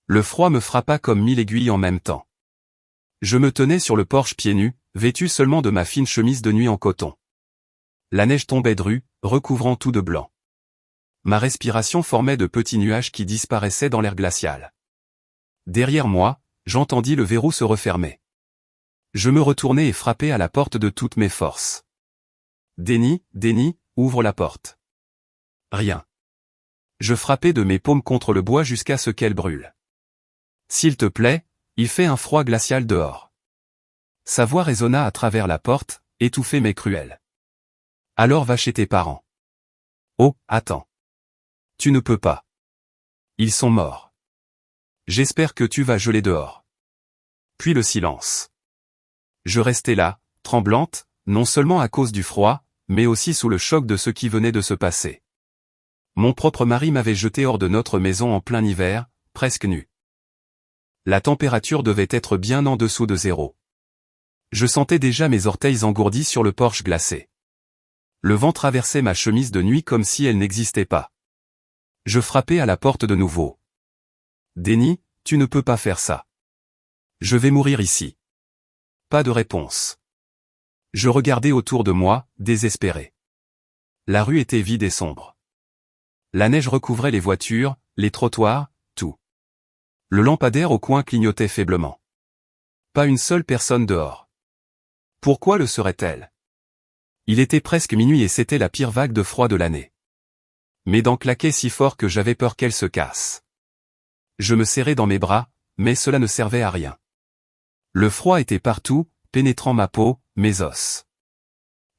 Le froid me frappa comme 1000 aiguilles en même temps. Je me tenais sur le porche pieds nus, vêtu seulement de ma fine chemise de nuit en coton. La neige tombait drue, recouvrant tout de blanc. Ma respiration formait de petits nuages qui disparaissaient dans l'air glacial. Derrière moi, j'entendis le verrou se refermer. Je me retournai et frappai à la porte de toutes mes forces. Denny, ouvre la porte. Rien. Je frappai de mes paumes contre le bois jusqu'à ce qu'elle brûle. S'il te plaît, il fait un froid glacial dehors. Sa voix résonna à travers la porte, étouffée mais cruelle. Alors va chez tes parents. Oh, attends. Tu ne peux pas. Ils sont morts. J'espère que tu vas geler dehors. Puis le silence. Je restai là, tremblante, non seulement à cause du froid, mais aussi sous le choc de ce qui venait de se passer. Mon propre mari m'avait jeté hors de notre maison en plein hiver, presque nu. La température devait être bien en dessous de 0. Je sentais déjà mes orteils engourdis sur le porche glacé. Le vent traversait ma chemise de nuit comme si elle n'existait pas. Je frappai à la porte de nouveau. Denny, tu ne peux pas faire ça. Je vais mourir ici. Pas de réponse. Je regardais autour de moi, désespéré. La rue était vide et sombre. La neige recouvrait les voitures, les trottoirs, tout. Le lampadaire au coin clignotait faiblement. Pas une seule personne dehors. Pourquoi le serait-elle? Il était presque minuit et c'était la pire vague de froid de l'année. Mes dents claquaient si fort que j'avais peur qu'elles se cassent. Je me serrais dans mes bras, mais cela ne servait à rien. Le froid était partout, pénétrant ma peau, mes os.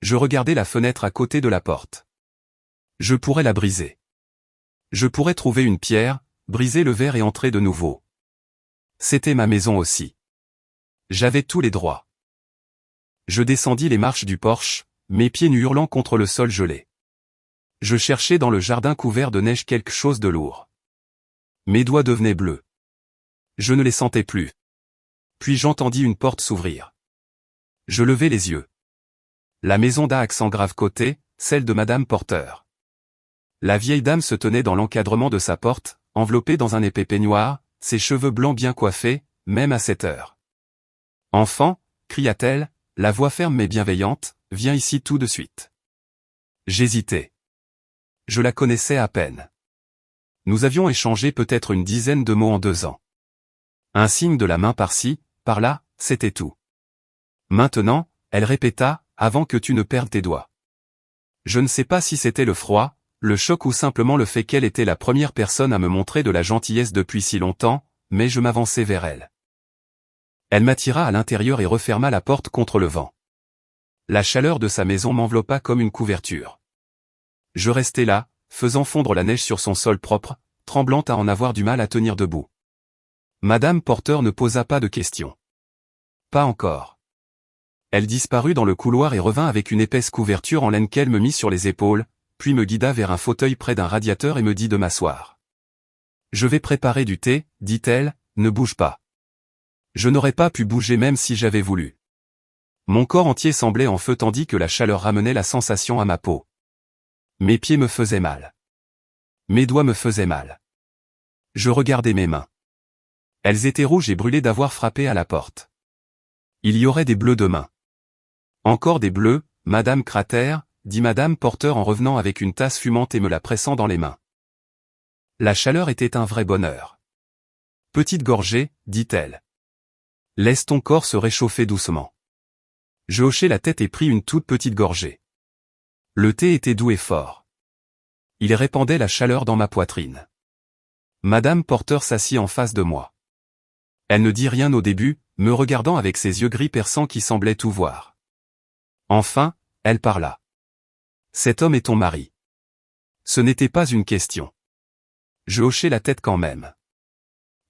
Je regardais la fenêtre à côté de la porte. Je pourrais la briser. Je pourrais trouver une pierre, briser le verre et entrer de nouveau. C'était ma maison aussi. J'avais tous les droits. Je descendis les marches du porche, mes pieds nus hurlant contre le sol gelé. Je cherchais dans le jardin couvert de neige quelque chose de lourd. Mes doigts devenaient bleus. Je ne les sentais plus. Puis j'entendis une porte s'ouvrir. Je levai les yeux. La maison d'Axe en grave côté, celle de Madame Porter. La vieille dame se tenait dans l'encadrement de sa porte, enveloppée dans un épais peignoir, ses cheveux blancs bien coiffés, même à cette heure. « Enfant, cria-t-elle, la voix ferme mais bienveillante, viens ici tout de suite. » J'hésitais. Je la connaissais à peine. Nous avions échangé peut-être une dizaine de mots en 2 ans. Un signe de la main par-ci, par-là, c'était tout. Maintenant, elle répéta, avant que tu ne perdes tes doigts. Je ne sais pas si c'était le froid, le choc ou simplement le fait qu'elle était la première personne à me montrer de la gentillesse depuis si longtemps, mais je m'avançai vers elle. Elle m'attira à l'intérieur et referma la porte contre le vent. La chaleur de sa maison m'enveloppa comme une couverture. Je restai là, faisant fondre la neige sur son sol propre, tremblante à en avoir du mal à tenir debout. Madame Porter ne posa pas de questions. Pas encore. Elle disparut dans le couloir et revint avec une épaisse couverture en laine qu'elle me mit sur les épaules, puis me guida vers un fauteuil près d'un radiateur et me dit de m'asseoir. « Je vais préparer du thé, dit-elle, ne bouge pas. » Je n'aurais pas pu bouger même si j'avais voulu. Mon corps entier semblait en feu tandis que la chaleur ramenait la sensation à ma peau. Mes pieds me faisaient mal. Mes doigts me faisaient mal. Je regardais mes mains. Elles étaient rouges et brûlées d'avoir frappé à la porte. Il y aurait des bleus demain. Encore des bleus, Madame Cratère, dit Madame Porter en revenant avec une tasse fumante et me la pressant dans les mains. La chaleur était un vrai bonheur. Petite gorgée, dit-elle. Laisse ton corps se réchauffer doucement. Je hochai la tête et pris une toute petite gorgée. Le thé était doux et fort. Il répandait la chaleur dans ma poitrine. Madame Porter s'assit en face de moi. Elle ne dit rien au début, me regardant avec ses yeux gris perçants qui semblaient tout voir. Enfin, elle parla. Cet homme est ton mari. Ce n'était pas une question. Je hochai la tête quand même.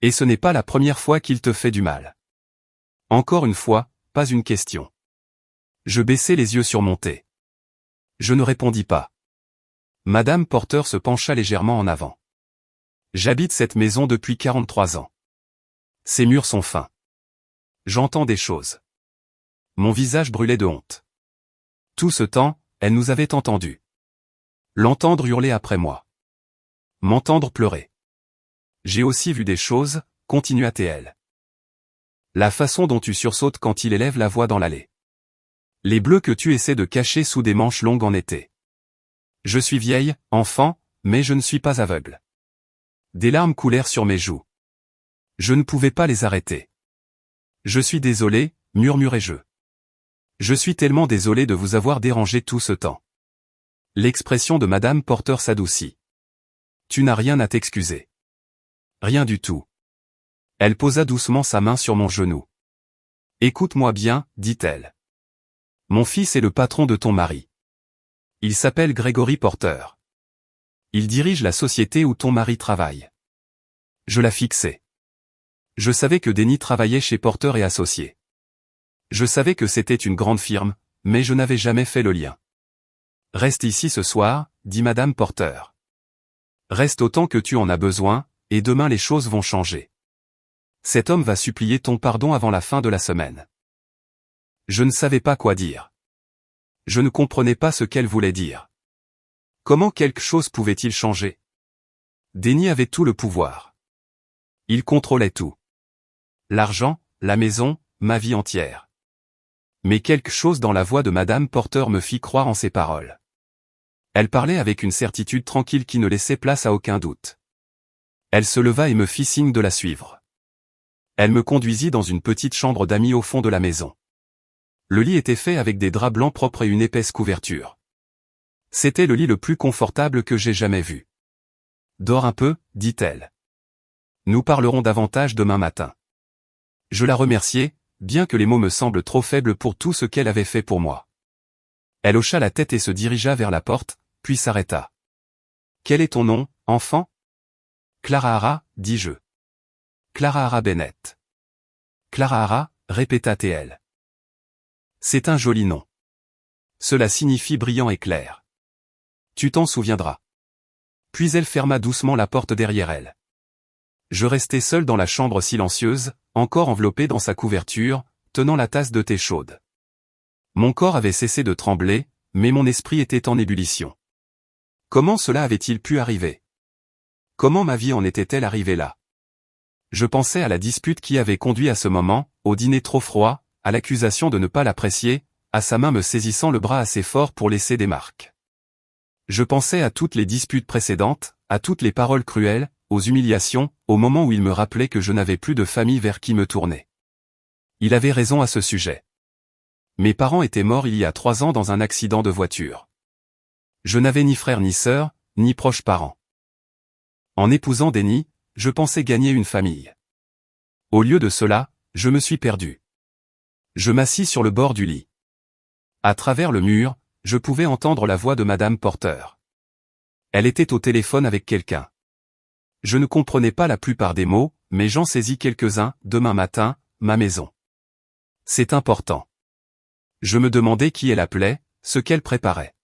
Et ce n'est pas la première fois qu'il te fait du mal. Encore une fois, pas une question. Je baissai les yeux sur mon thé. Je ne répondis pas. Madame Porter se pencha légèrement en avant. J'habite cette maison depuis 43 ans. Ses murs sont fins. J'entends des choses. Mon visage brûlait de honte. Tout ce temps, elle nous avait entendus. L'entendre hurler après moi. M'entendre pleurer. J'ai aussi vu des choses, continua TL. La façon dont tu sursautes quand il élève la voix dans l'allée. Les bleus que tu essaies de cacher sous des manches longues en été. Je suis vieille, enfant, mais je ne suis pas aveugle. Des larmes coulèrent sur mes joues. Je ne pouvais pas les arrêter. Je suis désolé, murmurai-je. Je suis tellement désolé de vous avoir dérangé tout ce temps. L'expression de Madame Porter s'adoucit. Tu n'as rien à t'excuser. Rien du tout. Elle posa doucement sa main sur mon genou. Écoute-moi bien, dit-elle. Mon fils est le patron de ton mari. Il s'appelle Gregory Porter. Il dirige la société où ton mari travaille. Je la fixai. Je savais que Denny travaillait chez Porter et Associés. Je savais que c'était une grande firme, mais je n'avais jamais fait le lien. Reste ici ce soir, dit Madame Porter. Reste autant que tu en as besoin, et demain les choses vont changer. Cet homme va supplier ton pardon avant la fin de la semaine. Je ne savais pas quoi dire. Je ne comprenais pas ce qu'elle voulait dire. Comment quelque chose pouvait-il changer? Denny avait tout le pouvoir. Il contrôlait tout. L'argent, la maison, ma vie entière. Mais quelque chose dans la voix de Madame Porter me fit croire en ses paroles. Elle parlait avec une certitude tranquille qui ne laissait place à aucun doute. Elle se leva et me fit signe de la suivre. Elle me conduisit dans une petite chambre d'amis au fond de la maison. Le lit était fait avec des draps blancs propres et une épaisse couverture. C'était le lit le plus confortable que j'ai jamais vu. Dors un peu, dit-elle. Nous parlerons davantage demain matin. Je la remerciai, bien que les mots me semblent trop faibles pour tout ce qu'elle avait fait pour moi. Elle hocha la tête et se dirigea vers la porte, puis s'arrêta. Quel est ton nom, enfant? Clara Hara, dis-je. Clara Hara Bennett. Clara Hara, répéta-t-elle. C'est un joli nom. Cela signifie brillant et clair. Tu t'en souviendras. Puis elle ferma doucement la porte derrière elle. Je restai seul dans la chambre silencieuse, encore enveloppé dans sa couverture, tenant la tasse de thé chaude. Mon corps avait cessé de trembler, mais mon esprit était en ébullition. Comment cela avait-il pu arriver? Comment ma vie en était-elle arrivée là? Je pensais à la dispute qui avait conduit à ce moment, au dîner trop froid, à l'accusation de ne pas l'apprécier, à sa main me saisissant le bras assez fort pour laisser des marques. Je pensais à toutes les disputes précédentes, à toutes les paroles cruelles, aux humiliations, au moment où il me rappelait que je n'avais plus de famille vers qui me tourner. Il avait raison à ce sujet. Mes parents étaient morts il y a 3 ans dans un accident de voiture. Je n'avais ni frère ni sœur, ni proches parents. En épousant Denny, je pensais gagner une famille. Au lieu de cela, je me suis perdu. Je m'assis sur le bord du lit. À travers le mur, je pouvais entendre la voix de Madame Porter. Elle était au téléphone avec quelqu'un. Je ne comprenais pas la plupart des mots, mais j'en saisis quelques-uns. Demain matin, ma maison. C'est important. Je me demandais qui elle appelait, ce qu'elle préparait.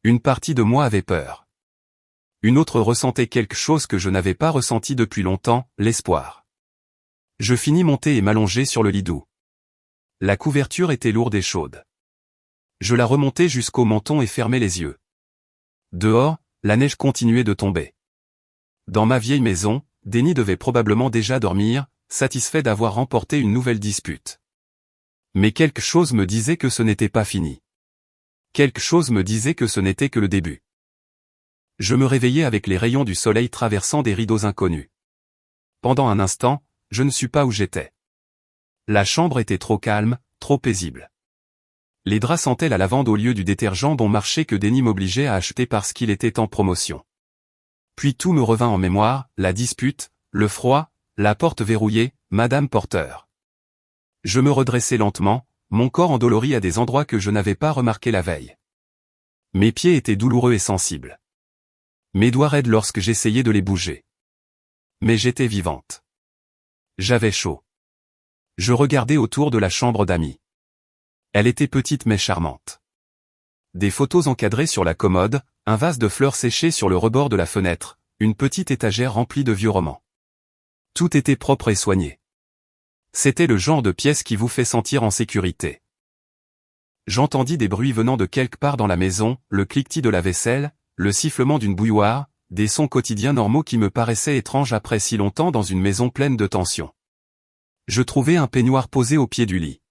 Une partie de moi avait peur. Une autre ressentait quelque chose que je n'avais pas ressenti depuis longtemps, l'espoir. Je finis mon thé et m'allongeai sur le lit doux. La couverture était lourde et chaude. Je la remontai jusqu'au menton et fermai les yeux. Dehors, la neige continuait de tomber. Dans ma vieille maison, Denny devait probablement déjà dormir, satisfait d'avoir remporté une nouvelle dispute. Mais quelque chose me disait que ce n'était pas fini. Quelque chose me disait que ce n'était que le début. Je me réveillai avec les rayons du soleil traversant des rideaux inconnus. Pendant un instant, je ne sus pas où j'étais. La chambre était trop calme, trop paisible. Les draps sentaient la lavande au lieu du détergent bon marché que Denny m'obligeait à acheter parce qu'il était en promotion. Puis tout me revint en mémoire, la dispute, le froid, la porte verrouillée, Madame Porter. Je me redressai lentement, mon corps endolori à des endroits que je n'avais pas remarqués la veille. Mes pieds étaient douloureux et sensibles. Mes doigts raides lorsque j'essayais de les bouger. Mais j'étais vivante. J'avais chaud. Je regardais autour de la chambre d'amis. Elle était petite mais charmante. Des photos encadrées sur la commode, un vase de fleurs séchées sur le rebord de la fenêtre, une petite étagère remplie de vieux romans. Tout était propre et soigné. C'était le genre de pièce qui vous fait sentir en sécurité. J'entendis des bruits venant de quelque part dans la maison, le cliquetis de la vaisselle, le sifflement d'une bouilloire, des sons quotidiens normaux qui me paraissaient étranges après si longtemps dans une maison pleine de tension. Je trouvai un peignoir posé au pied du lit.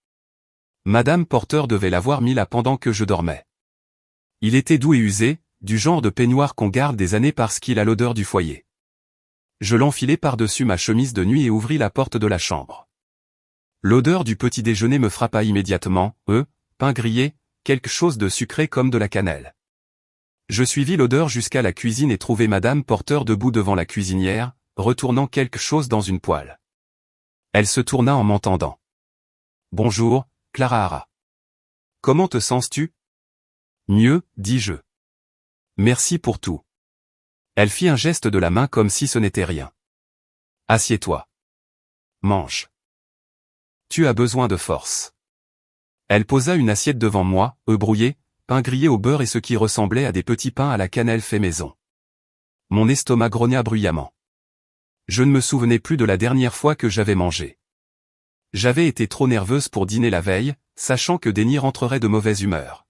Madame Porter devait l'avoir mis là pendant que je dormais. Il était doux et usé, du genre de peignoir qu'on garde des années parce qu'il a l'odeur du foyer. Je l'enfilai par-dessus ma chemise de nuit et ouvris la porte de la chambre. L'odeur du petit déjeuner me frappa immédiatement, pain grillé, quelque chose de sucré comme de la cannelle. Je suivis l'odeur jusqu'à la cuisine et trouvai Madame Porter debout devant la cuisinière, retournant quelque chose dans une poêle. Elle se tourna en m'entendant. « Bonjour, Clara Hara. Comment te sens-tu » ? « Mieux, dis-je. Merci pour tout. » Elle fit un geste de la main comme si ce n'était rien. « Assieds-toi. Mange. Tu as besoin de force. » Elle posa une assiette devant moi, œufs brouillés, pain grillé au beurre et ce qui ressemblait à des petits pains à la cannelle fait maison. Mon estomac grogna bruyamment. Je ne me souvenais plus de la dernière fois que j'avais mangé. J'avais été trop nerveuse pour dîner la veille, sachant que Denny rentrerait de mauvaise humeur.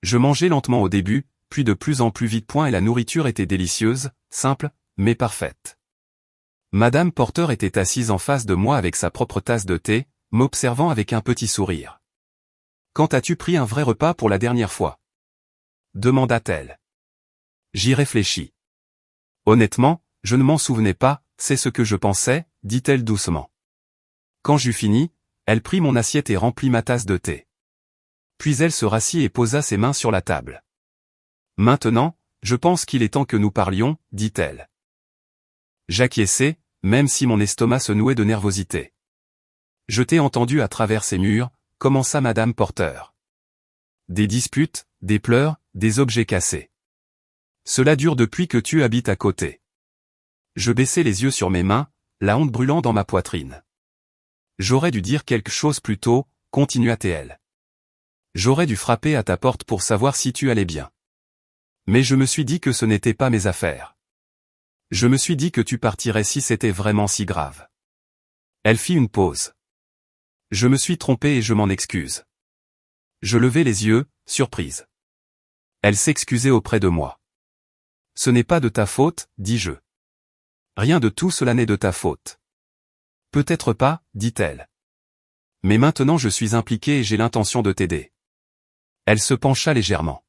Je mangeais lentement au début, puis de plus en plus vite et la nourriture était délicieuse, simple, mais parfaite. Madame Porter était assise en face de moi avec sa propre tasse de thé, m'observant avec un petit sourire. « Quand as-tu pris un vrai repas pour la dernière fois » demanda-t-elle. J'y réfléchis. Honnêtement, je ne m'en souvenais pas, c'est ce que je pensais, dit-elle doucement. Quand j'eus fini, elle prit mon assiette et remplit ma tasse de thé. Puis elle se rassit et posa ses mains sur la table. « Maintenant, je pense qu'il est temps que nous parlions, dit-elle. J'acquiesçai, même si mon estomac se nouait de nervosité. Je t'ai entendu à travers ces murs, commença Madame Porter. Des disputes, des pleurs, des objets cassés. Cela dure depuis que tu habites à côté. Je baissai les yeux sur mes mains, la honte brûlant dans ma poitrine. J'aurais dû dire quelque chose plus tôt, continua-t-elle. J'aurais dû frapper à ta porte pour savoir si tu allais bien. Mais je me suis dit que ce n'était pas mes affaires. Je me suis dit que tu partirais si c'était vraiment si grave. Elle fit une pause. Je me suis trompé et je m'en excuse. Je levai les yeux, surprise. Elle s'excusait auprès de moi. Ce n'est pas de ta faute, dis-je. Rien de tout cela n'est de ta faute. Peut-être pas, dit-elle. Mais maintenant je suis impliquée et j'ai l'intention de t'aider. Elle se pencha légèrement.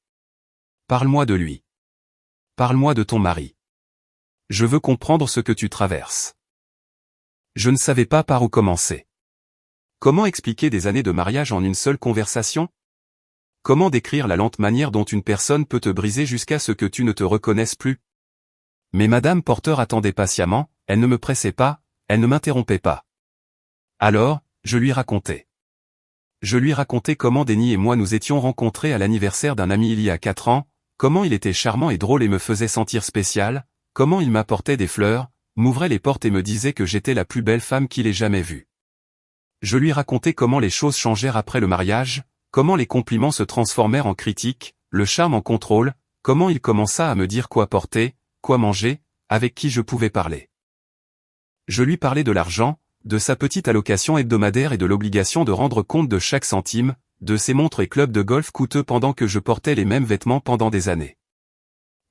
Parle-moi de lui. Parle-moi de ton mari. Je veux comprendre ce que tu traverses. Je ne savais pas par où commencer. Comment expliquer des années de mariage en une seule conversation ? Comment décrire la lente manière dont une personne peut te briser jusqu'à ce que tu ne te reconnaisses plus ? Mais Madame Porter attendait patiemment, elle ne me pressait pas, elle ne m'interrompait pas. Alors, je lui racontai. Je lui racontai comment Denny et moi nous étions rencontrés à l'anniversaire d'un ami il y a 4 ans, comment il était charmant et drôle et me faisait sentir spécial, comment il m'apportait des fleurs, m'ouvrait les portes et me disait que j'étais la plus belle femme qu'il ait jamais vue. Je lui racontai comment les choses changèrent après le mariage, comment les compliments se transformèrent en critiques, le charme en contrôle, comment il commença à me dire quoi porter, quoi manger, avec qui je pouvais parler. Je lui parlais de l'argent, de sa petite allocation hebdomadaire et de l'obligation de rendre compte de chaque centime, de ses montres et clubs de golf coûteux pendant que je portais les mêmes vêtements pendant des années.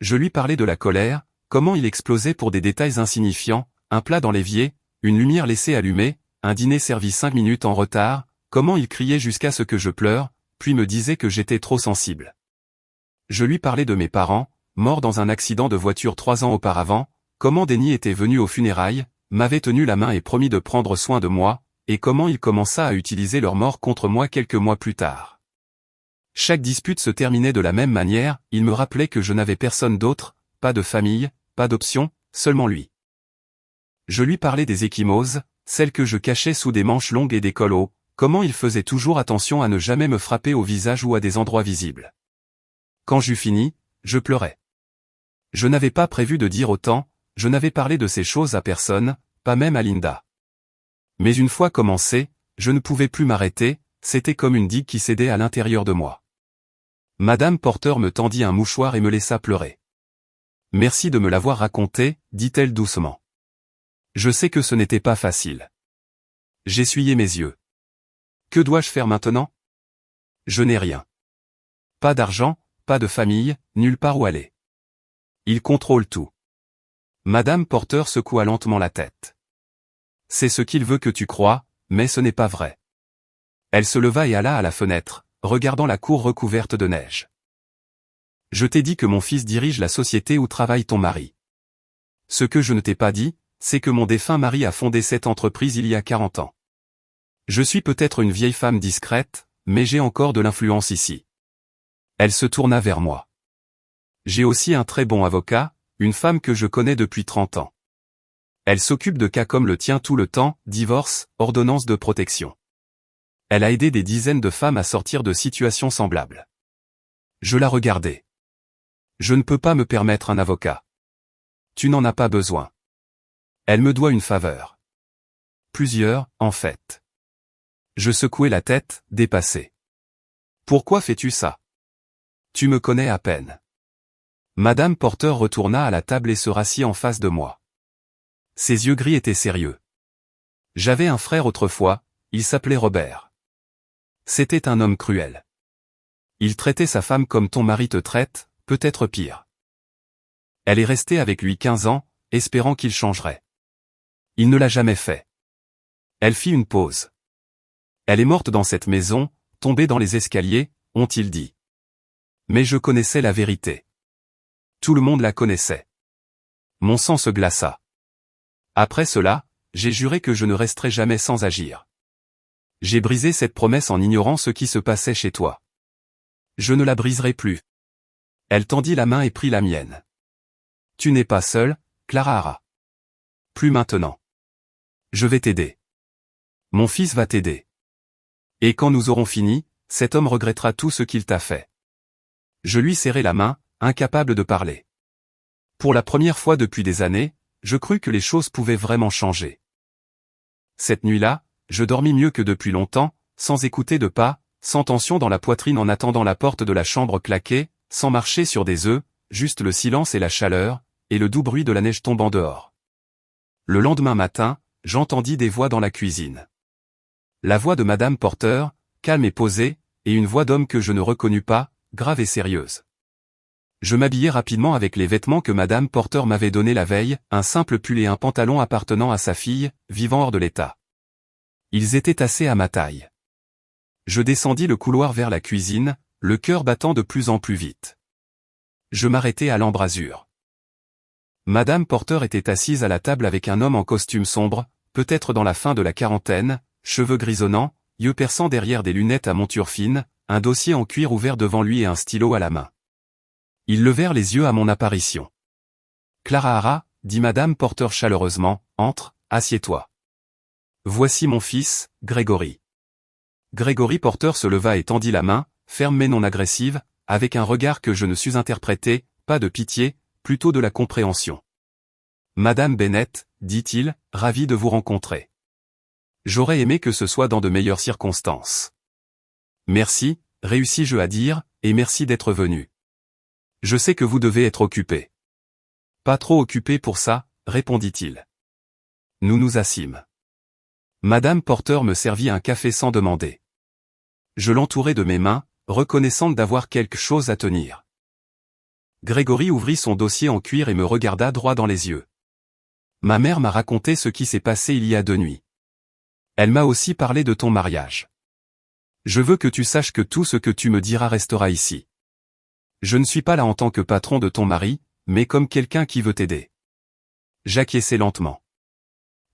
Je lui parlais de la colère, comment il explosait pour des détails insignifiants, un plat dans l'évier, une lumière laissée allumée, un dîner servi 5 minutes en retard, comment il criait jusqu'à ce que je pleure, puis me disait que j'étais trop sensible. Je lui parlais de mes parents, morts dans un accident de voiture 3 ans auparavant, comment Denny était venu aux funérailles, m'avait tenu la main et promis de prendre soin de moi, et comment il commença à utiliser leur mort contre moi quelques mois plus tard. Chaque dispute se terminait de la même manière, il me rappelait que je n'avais personne d'autre, pas de famille, pas d'option, seulement lui. Je lui parlais des ecchymoses, celles que je cachais sous des manches longues et des cols hauts, comment il faisait toujours attention à ne jamais me frapper au visage ou à des endroits visibles. Quand j'eus fini, je pleurais. Je n'avais pas prévu de dire autant, je n'avais parlé de ces choses à personne, pas même à Linda. Mais une fois commencé, je ne pouvais plus m'arrêter, c'était comme une digue qui cédait à l'intérieur de moi. Madame Porter me tendit un mouchoir et me laissa pleurer. Merci de me l'avoir raconté, dit-elle doucement. Je sais que ce n'était pas facile. J'essuyai mes yeux. Que dois-je faire maintenant ? Je n'ai rien. Pas d'argent, pas de famille, nulle part où aller. Il contrôle tout. Madame Porter secoua lentement la tête. C'est ce qu'il veut que tu crois, mais ce n'est pas vrai. Elle se leva et alla à la fenêtre, regardant la cour recouverte de neige. Je t'ai dit que mon fils dirige la société où travaille ton mari. Ce que je ne t'ai pas dit, c'est que mon défunt mari a fondé cette entreprise il y a 40 ans. Je suis peut-être une vieille femme discrète, mais j'ai encore de l'influence ici. Elle se tourna vers moi. J'ai aussi un très bon avocat, une femme que je connais depuis 30 ans. Elle s'occupe de cas comme le tien tout le temps, divorce, ordonnance de protection. Elle a aidé des dizaines de femmes à sortir de situations semblables. Je la regardai. Je ne peux pas me permettre un avocat. Tu n'en as pas besoin. Elle me doit une faveur. Plusieurs, en fait. Je secouai la tête, dépassé. Pourquoi fais-tu ça? Tu me connais à peine. Madame Porter retourna à la table et se rassit en face de moi. Ses yeux gris étaient sérieux. J'avais un frère autrefois, il s'appelait Robert. C'était un homme cruel. Il traitait sa femme comme ton mari te traite, peut-être pire. Elle est restée avec lui 15 ans, espérant qu'il changerait. Il ne l'a jamais fait. Elle fit une pause. Elle est morte dans cette maison, tombée dans les escaliers, ont-ils dit. Mais je connaissais la vérité. Tout le monde la connaissait. Mon sang se glaça. Après cela, j'ai juré que je ne resterais jamais sans agir. J'ai brisé cette promesse en ignorant ce qui se passait chez toi. Je ne la briserai plus. Elle tendit la main et prit la mienne. Tu n'es pas seule, Clara Hara. Plus maintenant. Je vais t'aider. Mon fils va t'aider. Et quand nous aurons fini, cet homme regrettera tout ce qu'il t'a fait. Je lui serrai la main, incapable de parler. Pour la première fois depuis des années, je crus que les choses pouvaient vraiment changer. Cette nuit-là, je dormis mieux que depuis longtemps, sans écouter de pas, sans tension dans la poitrine en attendant la porte de la chambre claquer, sans marcher sur des œufs, juste le silence et la chaleur, et le doux bruit de la neige tombant dehors. Le lendemain matin, j'entendis des voix dans la cuisine. La voix de Madame Porter, calme et posée, et une voix d'homme que je ne reconnus pas, grave et sérieuse. Je m'habillai rapidement avec les vêtements que Madame Porter m'avait donnés la veille, un simple pull et un pantalon appartenant à sa fille, vivant hors de l'état. Ils étaient assez à ma taille. Je descendis le couloir vers la cuisine, le cœur battant de plus en plus vite. Je m'arrêtai à l'embrasure. Madame Porter était assise à la table avec un homme en costume sombre, peut-être dans la fin de la quarantaine, cheveux grisonnants, yeux perçants derrière des lunettes à monture fine, un dossier en cuir ouvert devant lui et un stylo à la main. Ils levèrent les yeux à mon apparition. Clara Hara, dit Madame Porter chaleureusement, entre, assieds-toi. Voici mon fils, Gregory. Gregory Porter se leva et tendit la main, ferme mais non agressive, avec un regard que je ne sus interpréter, pas de pitié, plutôt de la compréhension. Madame Bennett, dit-il, ravi de vous rencontrer. J'aurais aimé que ce soit dans de meilleures circonstances. Merci, réussis-je à dire, et merci d'être venu. Je sais que vous devez être occupé. Pas trop occupé pour ça, répondit-il. Nous nous assîmes. Madame Porter me servit un café sans demander. Je l'entourai de mes mains, reconnaissante d'avoir quelque chose à tenir. Gregory ouvrit son dossier en cuir et me regarda droit dans les yeux. Ma mère m'a raconté ce qui s'est passé il y a 2 nuits. Elle m'a aussi parlé de ton mariage. Je veux que tu saches que tout ce que tu me diras restera ici. Je ne suis pas là en tant que patron de ton mari, mais comme quelqu'un qui veut t'aider. J'acquiesçai lentement.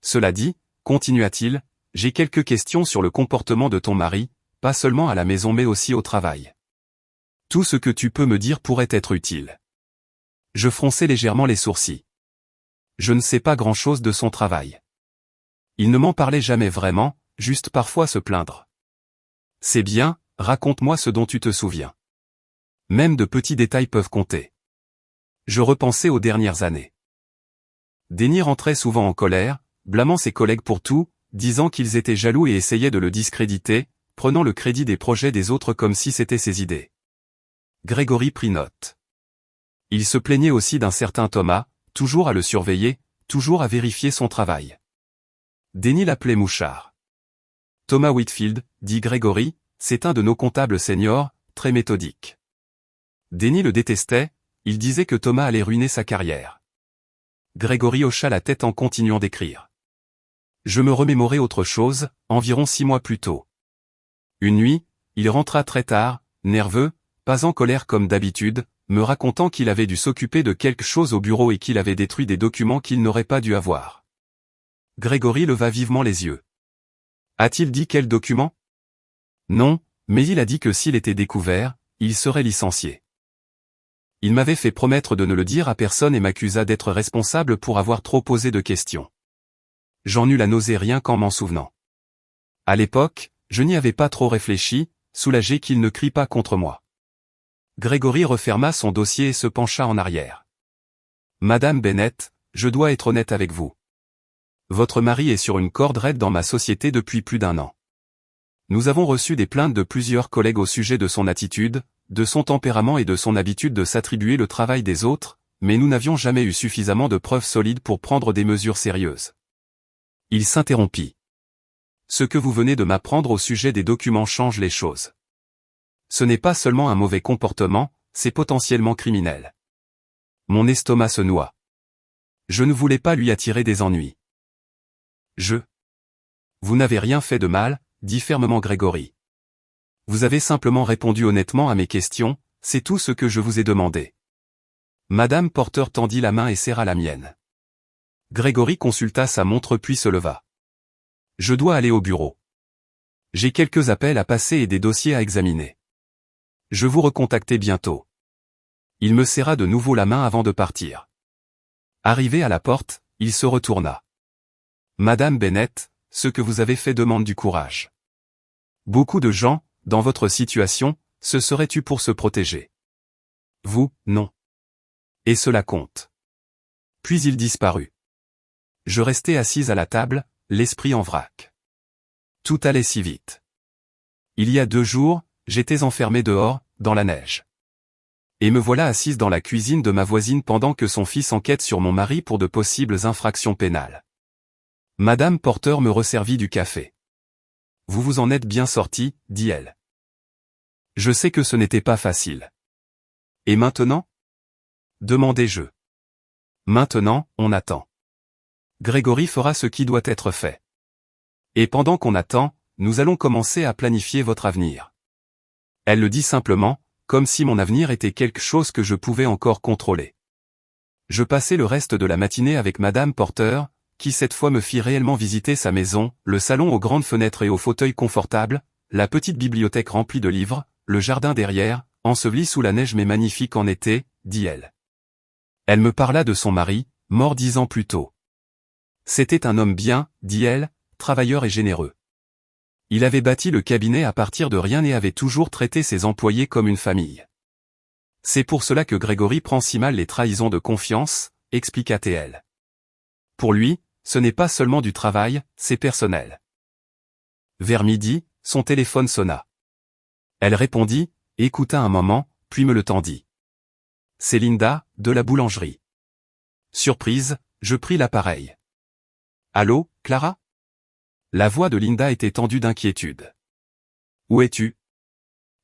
Cela dit, continua-t-il, j'ai quelques questions sur le comportement de ton mari, pas seulement à la maison mais aussi au travail. Tout ce que tu peux me dire pourrait être utile. Je fronçai légèrement les sourcils. Je ne sais pas grand-chose de son travail. Il ne m'en parlait jamais vraiment, juste parfois se plaindre. C'est bien, raconte-moi ce dont tu te souviens. Même de petits détails peuvent compter. Je repensais aux dernières années. Denny rentrait souvent en colère, blâmant ses collègues pour tout, disant qu'ils étaient jaloux et essayaient de le discréditer, prenant le crédit des projets des autres comme si c'était ses idées. Gregory prit note. Il se plaignait aussi d'un certain Thomas, toujours à le surveiller, toujours à vérifier son travail. Denny l'appelait Mouchard. Thomas Whitfield, dit Gregory, c'est un de nos comptables seniors, très méthodique. Denny le détestait, il disait que Thomas allait ruiner sa carrière. Grégory hocha la tête en continuant d'écrire. Je me remémorais autre chose, environ 6 mois plus tôt. Une nuit, il rentra très tard, nerveux, pas en colère comme d'habitude, me racontant qu'il avait dû s'occuper de quelque chose au bureau et qu'il avait détruit des documents qu'il n'aurait pas dû avoir. Grégory leva vivement les yeux. A-t-il dit quel document? Non, mais il a dit que s'il était découvert, il serait licencié. Il m'avait fait promettre de ne le dire à personne et m'accusa d'être responsable pour avoir trop posé de questions. J'en eus la nausée rien qu'en m'en souvenant. À l'époque, je n'y avais pas trop réfléchi, soulagé qu'il ne crie pas contre moi. Grégory referma son dossier et se pencha en arrière. Madame Bennett, je dois être honnête avec vous. Votre mari est sur une corde raide dans ma société depuis plus d'1 an. Nous avons reçu des plaintes de plusieurs collègues au sujet de son attitude, de son tempérament et de son habitude de s'attribuer le travail des autres, mais nous n'avions jamais eu suffisamment de preuves solides pour prendre des mesures sérieuses. Il s'interrompit. Ce que vous venez de m'apprendre au sujet des documents change les choses. Ce n'est pas seulement un mauvais comportement, c'est potentiellement criminel. Mon estomac se noie. Je ne voulais pas lui attirer des ennuis. Vous n'avez rien fait de mal, dit fermement Grégory. Vous avez simplement répondu honnêtement à mes questions, c'est tout ce que je vous ai demandé. Madame Porter tendit la main et serra la mienne. Grégory consulta sa montre puis se leva. Je dois aller au bureau. J'ai quelques appels à passer et des dossiers à examiner. Je vous recontacter bientôt. Il me serra de nouveau la main avant de partir. Arrivé à la porte, il se retourna. Madame Bennett, ce que vous avez fait demande du courage. Beaucoup de gens, dans votre situation, se seraient tus pour se protéger. Vous, non. Et cela compte. Puis il disparut. Je restai assise à la table, l'esprit en vrac. Tout allait si vite. Il y a 2 jours, j'étais enfermée dehors, dans la neige. Et me voilà assise dans la cuisine de ma voisine pendant que son fils enquête sur mon mari pour de possibles infractions pénales. Madame Porter me resservit du café. Vous vous en êtes bien sorti, dit-elle. Je sais que ce n'était pas facile. Et maintenant? Demandai-je. Maintenant, on attend. Grégory fera ce qui doit être fait. Et pendant qu'on attend, nous allons commencer à planifier votre avenir. Elle le dit simplement, comme si mon avenir était quelque chose que je pouvais encore contrôler. Je passai le reste de la matinée avec Madame Porter, qui cette fois me fit réellement visiter sa maison, le salon aux grandes fenêtres et aux fauteuils confortables, la petite bibliothèque remplie de livres, le jardin derrière, enseveli sous la neige mais magnifique en été, dit-elle. Elle me parla de son mari, mort 10 ans plus tôt. C'était un homme bien, dit-elle, travailleur et généreux. Il avait bâti le cabinet à partir de rien et avait toujours traité ses employés comme une famille. C'est pour cela que Grégory prend si mal les trahisons de confiance, expliqua-t-elle. Pour lui, ce n'est pas seulement du travail, c'est personnel. Vers midi, son téléphone sonna. Elle répondit, écouta un moment, puis me le tendit. C'est Linda, de la boulangerie. Surprise, je pris l'appareil. Allô, Clara? La voix de Linda était tendue d'inquiétude. Où es-tu?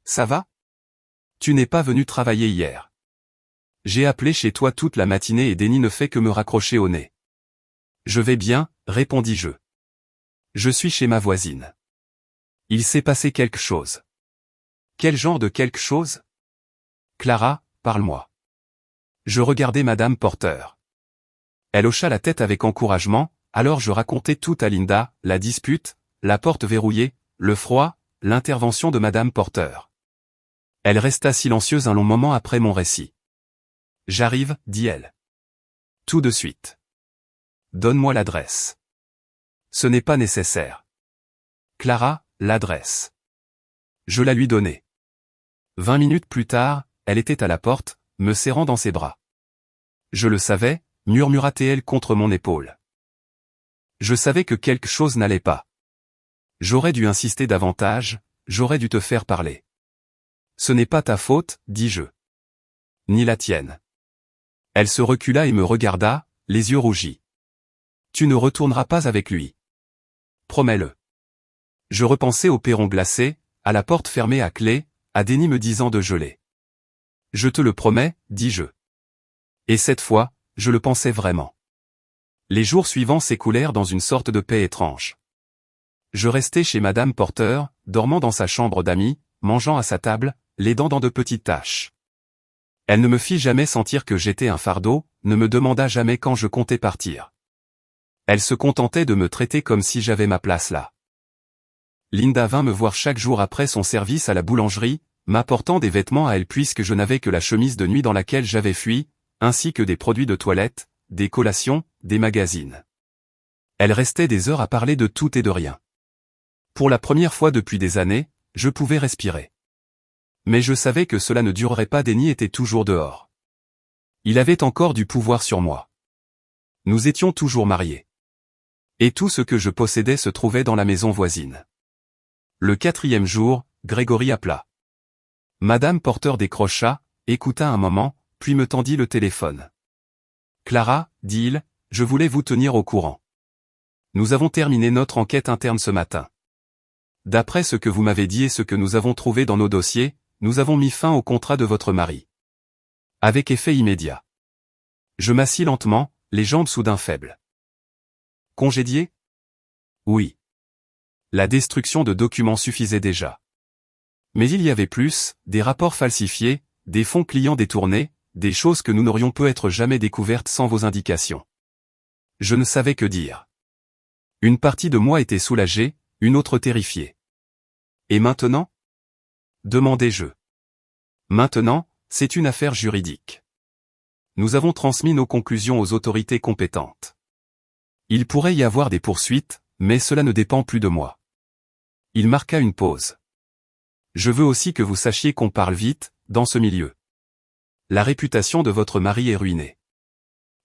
Ça va? Tu n'es pas venu travailler hier. J'ai appelé chez toi toute la matinée et Denis ne fait que me raccrocher au nez. Je vais bien, répondis-je. Je suis chez ma voisine. Il s'est passé quelque chose. Quel genre de quelque chose? Clara, parle-moi. Je regardai Madame Porter. Elle hocha la tête avec encouragement, alors je racontai tout à Linda, la dispute, la porte verrouillée, le froid, l'intervention de Madame Porter. Elle resta silencieuse un long moment après mon récit. J'arrive, dit-elle. Tout de suite. Donne-moi l'adresse. Ce n'est pas nécessaire. Clara, l'adresse. Je la lui donnai. 20 minutes plus tard, elle était à la porte, me serrant dans ses bras. Je le savais, murmura-t-elle contre mon épaule. Je savais que quelque chose n'allait pas. J'aurais dû insister davantage, j'aurais dû te faire parler. Ce n'est pas ta faute, dis-je. Ni la tienne. Elle se recula et me regarda, les yeux rougis. Tu ne retourneras pas avec lui. Promets-le. Je repensais au perron glacé, à la porte fermée à clé, à Denis me disant de geler. Je te le promets, dis-je. Et cette fois, je le pensais vraiment. Les jours suivants s'écoulèrent dans une sorte de paix étrange. Je restai chez Madame Porter, dormant dans sa chambre d'amis, mangeant à sa table, les dents dans de petites taches. Elle ne me fit jamais sentir que j'étais un fardeau, ne me demanda jamais quand je comptais partir. Elle se contentait de me traiter comme si j'avais ma place là. Linda vint me voir chaque jour après son service à la boulangerie, m'apportant des vêtements à elle puisque je n'avais que la chemise de nuit dans laquelle j'avais fui, ainsi que des produits de toilette, des collations, des magazines. Elle restait des heures à parler de tout et de rien. Pour la première fois depuis des années, je pouvais respirer. Mais je savais que cela ne durerait pas. Denny était toujours dehors. Il avait encore du pouvoir sur moi. Nous étions toujours mariés. Et tout ce que je possédais se trouvait dans la maison voisine. Le 4e jour, Grégory appela. Madame Porter décrocha, écouta un moment, puis me tendit le téléphone. Clara, dit-il, je voulais vous tenir au courant. Nous avons terminé notre enquête interne ce matin. D'après ce que vous m'avez dit et ce que nous avons trouvé dans nos dossiers, nous avons mis fin au contrat de votre mari. Avec effet immédiat. Je m'assis lentement, les jambes soudain faibles. Congédié? Oui. La destruction de documents suffisait déjà. Mais il y avait plus, des rapports falsifiés, des fonds clients détournés, des choses que nous n'aurions peut-être jamais découvertes sans vos indications. Je ne savais que dire. Une partie de moi était soulagée, une autre terrifiée. Et maintenant? Demandai-je. Maintenant, c'est une affaire juridique. Nous avons transmis nos conclusions aux autorités compétentes. Il pourrait y avoir des poursuites, mais cela ne dépend plus de moi. Il marqua une pause. Je veux aussi que vous sachiez qu'on parle vite, dans ce milieu. La réputation de votre mari est ruinée.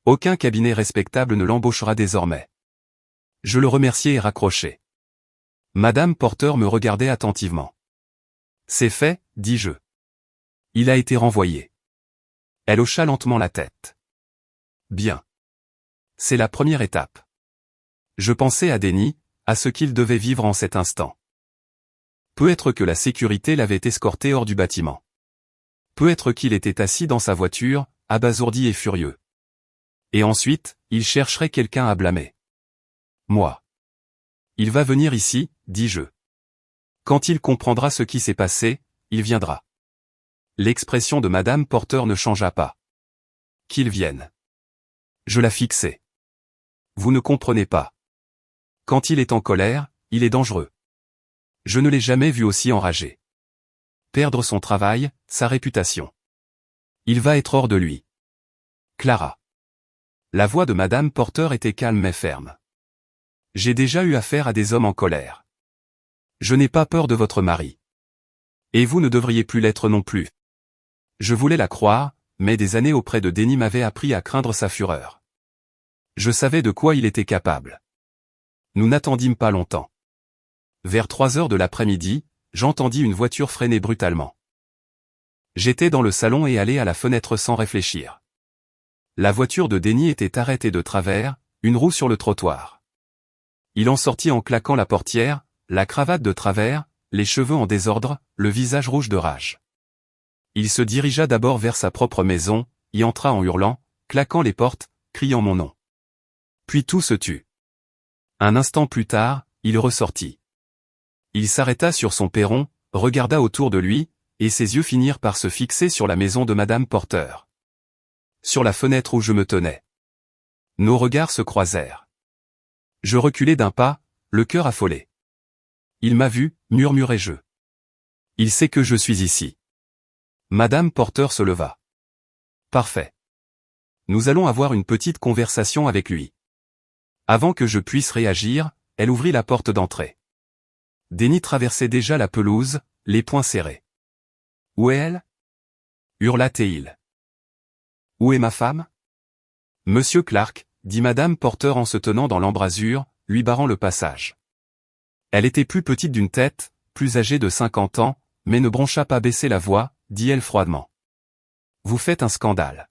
Aucun cabinet respectable ne l'embauchera désormais. Je le remerciai et raccrochai. Madame Porter me regardait attentivement. C'est fait, dis-je. Il a été renvoyé. Elle hocha lentement la tête. Bien. C'est la première étape. Je pensais à Denny, à ce qu'il devait vivre en cet instant. Peut-être que la sécurité l'avait escorté hors du bâtiment. Peut-être qu'il était assis dans sa voiture, abasourdi et furieux. Et ensuite, il chercherait quelqu'un à blâmer. Moi. Il va venir ici, dis-je. Quand il comprendra ce qui s'est passé, il viendra. L'expression de Madame Porter ne changea pas. Qu'il vienne. Je la fixai. Vous ne comprenez pas. Quand il est en colère, il est dangereux. Je ne l'ai jamais vu aussi enragé. Perdre son travail, sa réputation. Il va être hors de lui. Clara. La voix de Madame Porter était calme mais ferme. J'ai déjà eu affaire à des hommes en colère. Je n'ai pas peur de votre mari. Et vous ne devriez plus l'être non plus. Je voulais la croire, mais des années auprès de Denny m'avaient appris à craindre sa fureur. Je savais de quoi il était capable. Nous n'attendîmes pas longtemps. Vers 3 heures de l'après-midi, j'entendis une voiture freiner brutalement. J'étais dans le salon et allai à la fenêtre sans réfléchir. La voiture de Denny était arrêtée de travers, une roue sur le trottoir. Il en sortit en claquant la portière, la cravate de travers, les cheveux en désordre, le visage rouge de rage. Il se dirigea d'abord vers sa propre maison, y entra en hurlant, claquant les portes, criant mon nom. Puis tout se tut. Un instant plus tard, il ressortit. Il s'arrêta sur son perron, regarda autour de lui, et ses yeux finirent par se fixer sur la maison de Madame Porter. Sur la fenêtre où je me tenais. Nos regards se croisèrent. Je reculai d'un pas, le cœur affolé. Il m'a vu, murmurai-je. Il sait que je suis ici. Madame Porter se leva. Parfait. Nous allons avoir une petite conversation avec lui. Avant que je puisse réagir, elle ouvrit la porte d'entrée. Denny traversait déjà la pelouse, les poings serrés. Où est elle? Hurla-t-il. Où est ma femme? Monsieur Clark, dit Madame Porter en se tenant dans l'embrasure, lui barrant le passage. Elle était plus petite d'une tête, plus âgée de 50 ans, mais ne broncha pas baisser la voix, dit-elle froidement. Vous faites un scandale.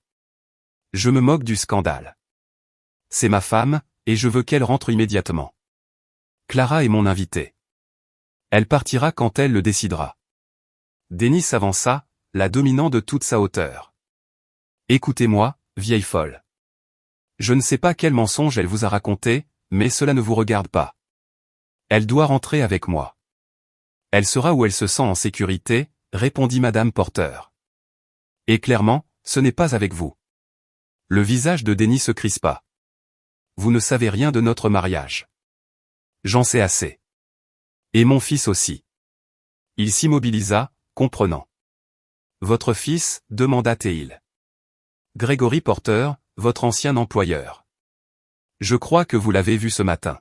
Je me moque du scandale. C'est ma femme, et je veux qu'elle rentre immédiatement. Clara est mon invitée. Elle partira quand elle le décidera. Denny s'avança, la dominant de toute sa hauteur. Écoutez-moi, vieille folle. Je ne sais pas quel mensonge elle vous a raconté, mais cela ne vous regarde pas. Elle doit rentrer avec moi. Elle sera où elle se sent en sécurité, répondit Madame Porter. Et clairement, ce n'est pas avec vous. Le visage de Denny se crispa. Vous ne savez rien de notre mariage. J'en sais assez. Et mon fils aussi. Il s'immobilisa, comprenant. Votre fils, demanda-t-il. Gregory Porter, votre ancien employeur. Je crois que vous l'avez vu ce matin.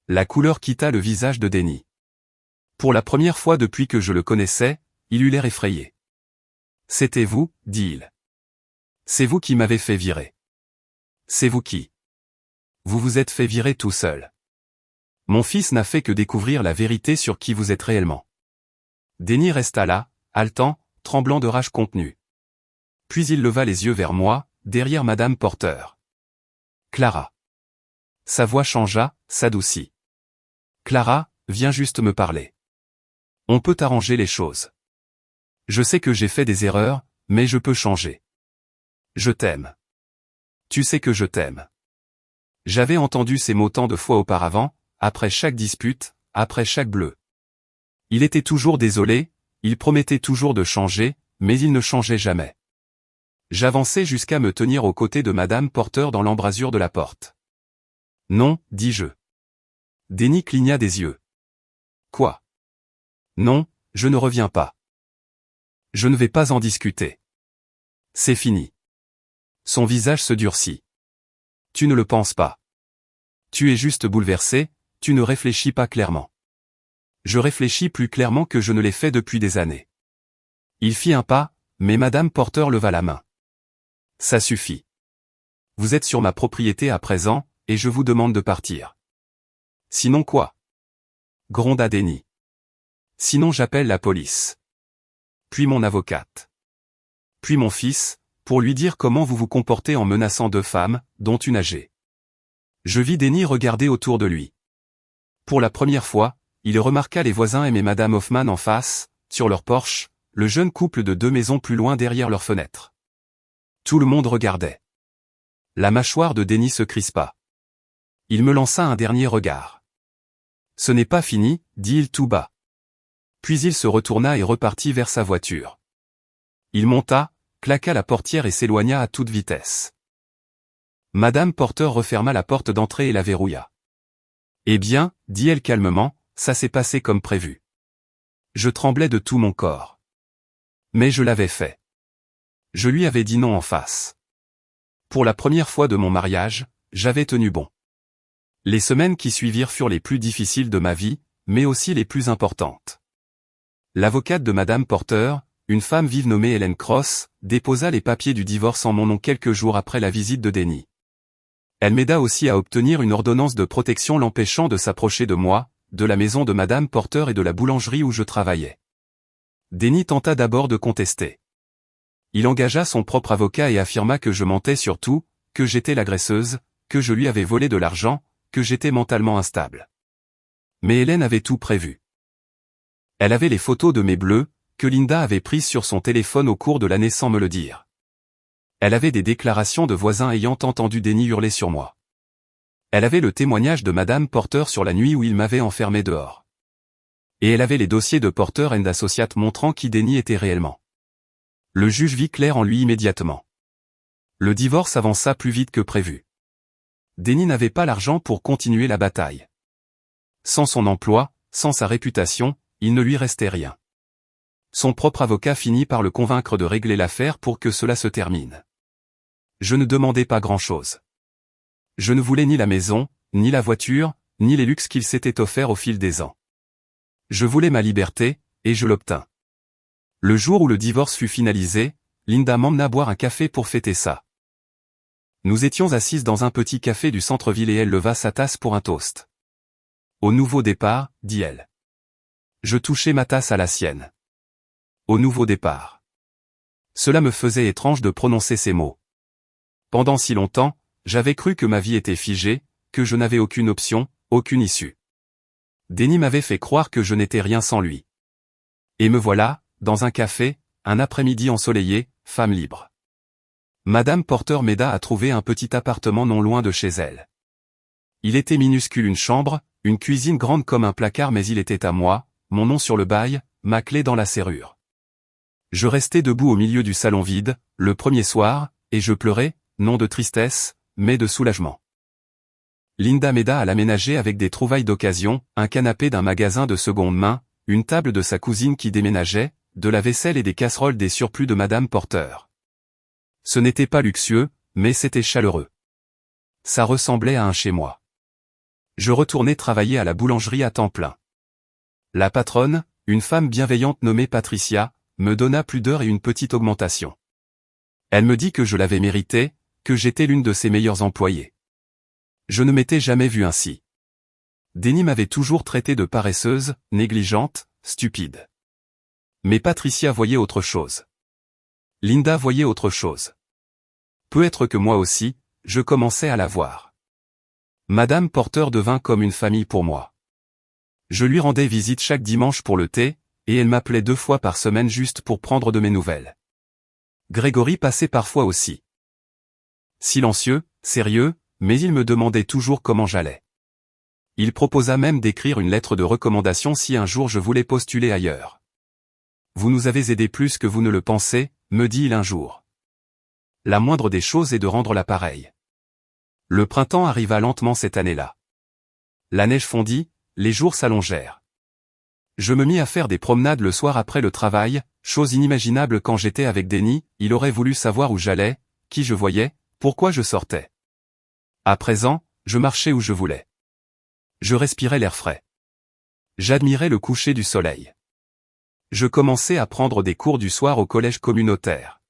La couleur quitta le visage de Denny. Pour la première fois depuis que je le connaissais, il eut l'air effrayé. C'était vous, dit-il. C'est vous qui m'avez fait virer. C'est vous qui. Vous vous êtes fait virer tout seul. Mon fils n'a fait que découvrir la vérité sur qui vous êtes réellement. Denny resta là, haletant, tremblant de rage contenue. Puis il leva les yeux vers moi, derrière Madame Porter. Clara. Sa voix changea, s'adoucit. Clara, viens juste me parler. On peut arranger les choses. Je sais que j'ai fait des erreurs, mais je peux changer. Je t'aime. Tu sais que je t'aime. J'avais entendu ces mots tant de fois auparavant, après chaque dispute, après chaque bleu. Il était toujours désolé, il promettait toujours de changer, mais il ne changeait jamais. J'avançai jusqu'à me tenir aux côtés de Madame Porter dans l'embrasure de la porte. Non, dis-je. Denny cligna des yeux. Quoi? Non, je ne reviens pas. Je ne vais pas en discuter. C'est fini. Son visage se durcit. Tu ne le penses pas. Tu es juste bouleversé, tu ne réfléchis pas clairement. Je réfléchis plus clairement que je ne l'ai fait depuis des années. Il fit un pas, mais Madame Porter leva la main. Ça suffit. Vous êtes sur ma propriété à présent, et je vous demande de partir. Sinon quoi? Gronda Denny. Sinon j'appelle la police. Puis mon avocate. Puis mon fils, pour lui dire comment vous vous comportez en menaçant 2 femmes, dont une âgée. Je vis Denny regarder autour de lui. Pour la première fois, il remarqua les voisins aimer Madame Hoffman en face, sur leur porche, le jeune couple de 2 maisons plus loin derrière leurs fenêtres. Tout le monde regardait. La mâchoire de Denny se crispa. Il me lança un dernier regard. Ce n'est pas fini, dit-il tout bas. Puis il se retourna et repartit vers sa voiture. Il monta, claqua la portière et s'éloigna à toute vitesse. Madame Porter referma la porte d'entrée et la verrouilla. Eh bien, dit-elle calmement, ça s'est passé comme prévu. Je tremblais de tout mon corps. Mais je l'avais fait. Je lui avais dit non en face. Pour la première fois de mon mariage, j'avais tenu bon. Les semaines qui suivirent furent les plus difficiles de ma vie, mais aussi les plus importantes. L'avocate de Madame Porter, une femme vive nommée Helen Cross, déposa les papiers du divorce en mon nom quelques jours après la visite de Denny. Elle m'aida aussi à obtenir une ordonnance de protection l'empêchant de s'approcher de moi, de la maison de Madame Porter et de la boulangerie où je travaillais. Denny tenta d'abord de contester. Il engagea son propre avocat et affirma que je mentais sur tout, que j'étais l'agresseuse, que je lui avais volé de l'argent, que j'étais mentalement instable. Mais Hélène avait tout prévu. Elle avait les photos de mes bleus, que Linda avait prises sur son téléphone au cours de l'année sans me le dire. Elle avait des déclarations de voisins ayant entendu Denny hurler sur moi. Elle avait le témoignage de Madame Porter sur la nuit où il m'avait enfermé dehors. Et elle avait les dossiers de Porter & Associates montrant qui Denny était réellement. Le juge vit clair en lui immédiatement. Le divorce avança plus vite que prévu. Denny n'avait pas l'argent pour continuer la bataille. Sans son emploi, sans sa réputation, il ne lui restait rien. Son propre avocat finit par le convaincre de régler l'affaire pour que cela se termine. Je ne demandais pas grand-chose. Je ne voulais ni la maison, ni la voiture, ni les luxes qu'il s'était offerts au fil des ans. Je voulais ma liberté, et je l'obtins. Le jour où le divorce fut finalisé, Linda m'emmena boire un café pour fêter ça. Nous étions assises dans un petit café du centre-ville et elle leva sa tasse pour un toast. Au nouveau départ, dit-elle. Je touchai ma tasse à la sienne. Au nouveau départ. Cela me faisait étrange de prononcer ces mots. Pendant si longtemps, j'avais cru que ma vie était figée, que je n'avais aucune option, aucune issue. Denny m'avait fait croire que je n'étais rien sans lui. Et me voilà, dans un café, un après-midi ensoleillé, femme libre. Madame Porter m'aida à trouver un petit appartement non loin de chez elle. Il était minuscule, une chambre, une cuisine grande comme un placard, mais il était à moi, mon nom sur le bail, ma clé dans la serrure. Je restais debout au milieu du salon vide, le premier soir, et je pleurais, non de tristesse, mais de soulagement. Linda m'aida à l'aménager avec des trouvailles d'occasion, un canapé d'un magasin de seconde main, une table de sa cousine qui déménageait, de la vaisselle et des casseroles des surplus de Madame Porter. Ce n'était pas luxueux, mais c'était chaleureux. Ça ressemblait à un chez-moi. Je retournai travailler à la boulangerie à temps plein. La patronne, une femme bienveillante nommée Patricia, me donna plus d'heures et une petite augmentation. Elle me dit que je l'avais mérité, que j'étais l'une de ses meilleures employées. Je ne m'étais jamais vu ainsi. Denny m'avait toujours traité de paresseuse, négligente, stupide. Mais Patricia voyait autre chose. Linda voyait autre chose. Peut-être que moi aussi, je commençais à la voir. Madame Porter devint comme une famille pour moi. Je lui rendais visite chaque dimanche pour le thé, et elle m'appelait 2 fois par semaine juste pour prendre de mes nouvelles. Grégory passait parfois aussi. Silencieux, sérieux, mais il me demandait toujours comment j'allais. Il proposa même d'écrire une lettre de recommandation si un jour je voulais postuler ailleurs. Vous nous avez aidés plus que vous ne le pensez, me dit-il un jour. La moindre des choses est de rendre l'appareil. Le printemps arriva lentement cette année-là. La neige fondit, les jours s'allongèrent. Je me mis à faire des promenades le soir après le travail, chose inimaginable quand j'étais avec Denny, il aurait voulu savoir où j'allais, qui je voyais, pourquoi je sortais. À présent, je marchais où je voulais. Je respirais l'air frais. J'admirais le coucher du soleil. Je commençais à prendre des cours du soir au collège communautaire.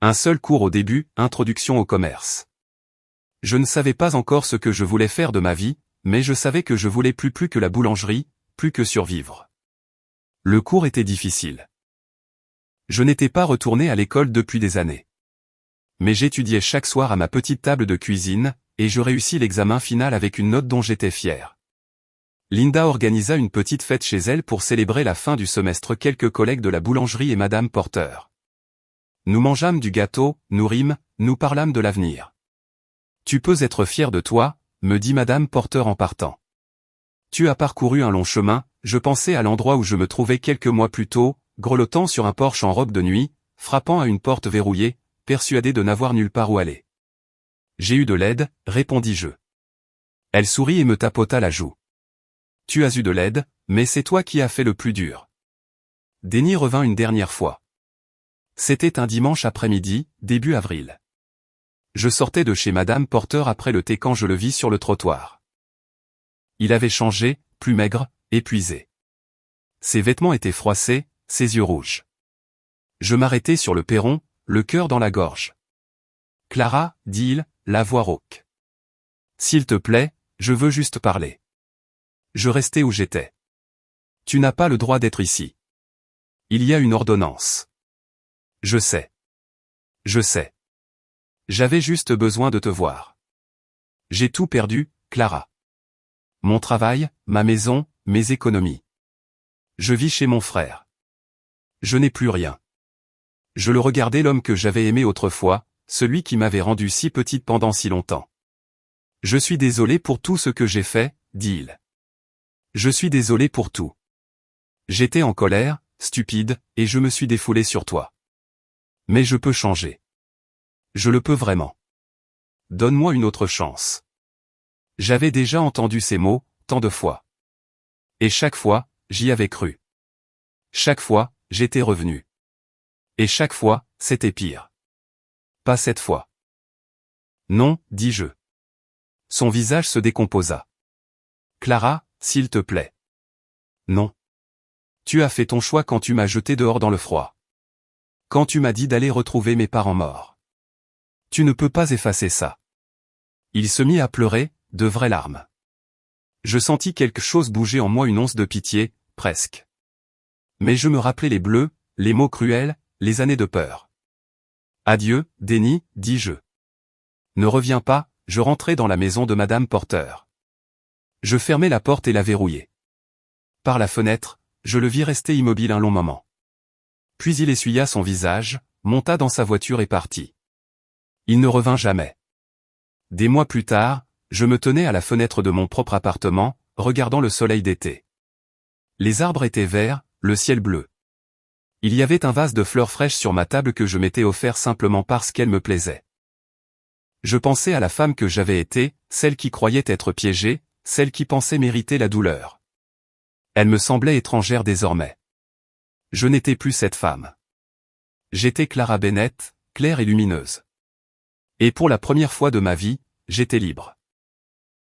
Un seul cours au début, introduction au commerce. Je ne savais pas encore ce que je voulais faire de ma vie, mais je savais que je voulais plus que la boulangerie, plus que survivre. Le cours était difficile. Je n'étais pas retourné à l'école depuis des années. Mais j'étudiais chaque soir à ma petite table de cuisine, et je réussis l'examen final avec une note dont j'étais fier. Linda organisa une petite fête chez elle pour célébrer la fin du semestre. Quelques collègues de la boulangerie et Madame Porter. Nous mangeâmes du gâteau, nous rîmes, nous parlâmes de l'avenir. Tu peux être fier de toi, me dit Madame Porter en partant. Tu as parcouru un long chemin, je pensais à l'endroit où je me trouvais quelques mois plus tôt, grelottant sur un porche en robe de nuit, frappant à une porte verrouillée, persuadé de n'avoir nulle part où aller. J'ai eu de l'aide, répondis-je. Elle sourit et me tapota la joue. Tu as eu de l'aide, mais c'est toi qui as fait le plus dur. Denny revint une dernière fois. C'était un dimanche après-midi, début avril. Je sortais de chez Madame Porter après le thé quand je le vis sur le trottoir. Il avait changé, plus maigre, épuisé. Ses vêtements étaient froissés, ses yeux rouges. Je m'arrêtai sur le perron, le cœur dans la gorge. Clara, dit-il, la voix rauque. S'il te plaît, je veux juste parler. Je restai où j'étais. Tu n'as pas le droit d'être ici. Il y a une ordonnance. Je sais. Je sais. J'avais juste besoin de te voir. J'ai tout perdu, Clara. Mon travail, ma maison, mes économies. Je vis chez mon frère. Je n'ai plus rien. Je le regardais, l'homme que j'avais aimé autrefois, celui qui m'avait rendu si petite pendant si longtemps. Je suis désolé pour tout ce que j'ai fait, dit-il. Je suis désolé pour tout. J'étais en colère, stupide, et je me suis défoulé sur toi. Mais je peux changer. Je le peux vraiment. Donne-moi une autre chance. J'avais déjà entendu ces mots, tant de fois. Et chaque fois, j'y avais cru. Chaque fois, j'étais revenu. Et chaque fois, c'était pire. Pas cette fois. Non, dis-je. Son visage se décomposa. Clara, s'il te plaît. Non. Tu as fait ton choix quand tu m'as jeté dehors dans le froid. Quand tu m'as dit d'aller retrouver mes parents morts. Tu ne peux pas effacer ça. Il se mit à pleurer, de vraies larmes. Je sentis quelque chose bouger en moi, une once de pitié, presque. Mais je me rappelais les bleus, les mots cruels, les années de peur. Adieu, Denny, dis-je. Ne reviens pas, je rentrai dans la maison de Madame Porter. Je fermai la porte et la verrouillai. Par la fenêtre, je le vis rester immobile un long moment. Puis il essuya son visage, monta dans sa voiture et partit. Il ne revint jamais. Des mois plus tard, je me tenais à la fenêtre de mon propre appartement, regardant le soleil d'été. Les arbres étaient verts, le ciel bleu. Il y avait un vase de fleurs fraîches sur ma table que je m'étais offert simplement parce qu'elle me plaisait. Je pensais à la femme que j'avais été, celle qui croyait être piégée, celle qui pensait mériter la douleur. Elle me semblait étrangère désormais. Je n'étais plus cette femme. J'étais Clara Bennett, claire et lumineuse. Et pour la première fois de ma vie, j'étais libre.